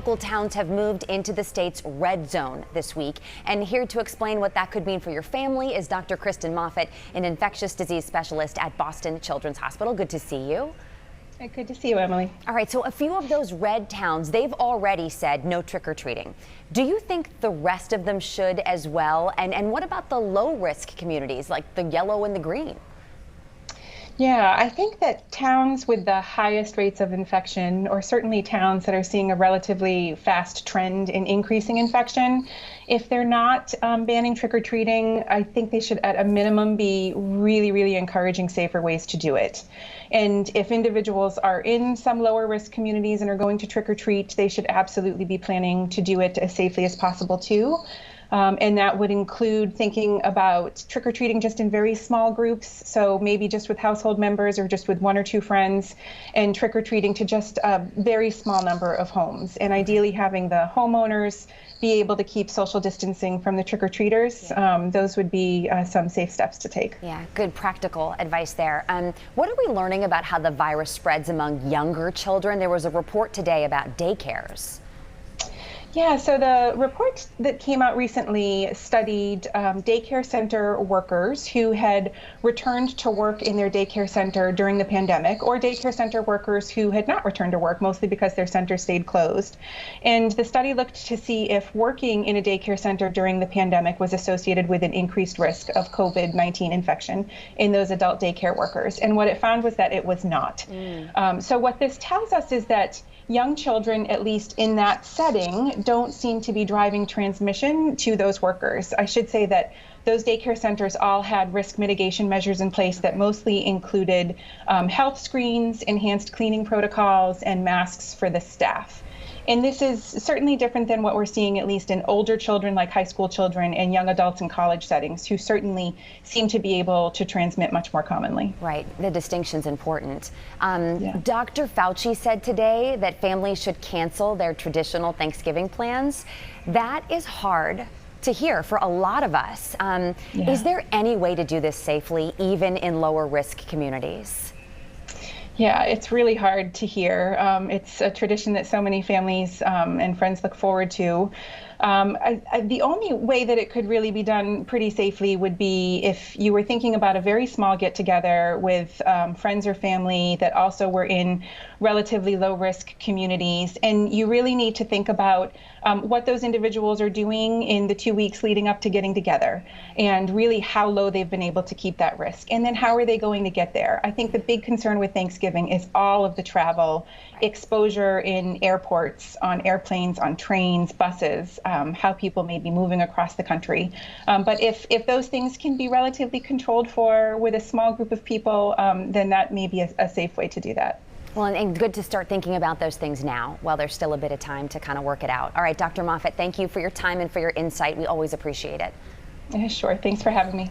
local towns have moved into the state's red zone this week. And here to explain what that could mean for your family is Dr. Kristen Moffitt, an infectious disease specialist at Boston Children's Hospital. Good to see you. Good to see you, Emily. All right, so a few of those red towns, they've already said no trick-or-treating. Do you think the rest of them should as well? And what about the low-risk communities like the yellow and the green? Yeah, I think that towns with the highest rates of infection, or certainly towns that are seeing a relatively fast trend in increasing infection, if they're not banning trick-or-treating, I think they should at a minimum be really encouraging safer ways to do it. And if individuals are in some lower risk communities and are going to trick-or-treat, they should absolutely be planning to do it as safely as possible too. And that would include thinking about trick-or-treating just in very small groups, so maybe just with household members or just with one or two friends, and trick-or-treating to just a very small number of homes. And ideally having the homeowners be able to keep social distancing from the trick-or-treaters. Those would be some safe steps to take. Yeah, good practical advice there. What are we learning about how the virus spreads among younger children? There was a report today about daycares. Yeah, so the report that came out recently studied daycare center workers who had returned to work in their daycare center during the pandemic, or daycare center workers who had not returned to work, mostly because their center stayed closed. And the study looked to see if working in a daycare center during the pandemic was associated with an increased risk of COVID-19 infection in those adult daycare workers. And what it found was that it was not. So what this tells us is that young children, at least in that setting, don't seem to be driving transmission to those workers. I should say that those daycare centers all had risk mitigation measures in place that mostly included health screens, enhanced cleaning protocols, and masks for the staff. And this is certainly different than what we're seeing, at least in older children like high school children and young adults in college settings, who certainly seem to be able to transmit much more commonly. Right. The distinction's important. Dr. Fauci said today that families should cancel their traditional Thanksgiving plans. That is hard to hear for a lot of us. Is there any way to do this safely, even in lower risk communities? Yeah, it's really hard to hear. It's a tradition that so many families and friends look forward to. The only way that it could really be done pretty safely would be if you were thinking about a very small get-together with friends or family that also were in relatively low-risk communities. And you really need to think about what those individuals are doing in the 2 weeks leading up to getting together, and really how low they've been able to keep that risk. And then how are they going to get there? I think the big concern with Thanksgiving is all of the travel, exposure in airports, on airplanes, on trains, buses, how people may be moving across the country. But if those things can be relatively controlled for with a small group of people, then that may be a safe way to do that. Well, and good to start thinking about those things now while there's still a bit of time to kind of work it out. All right, Dr. Moffitt, thank you for your time and for your insight. We always appreciate it. Sure. Thanks for having me.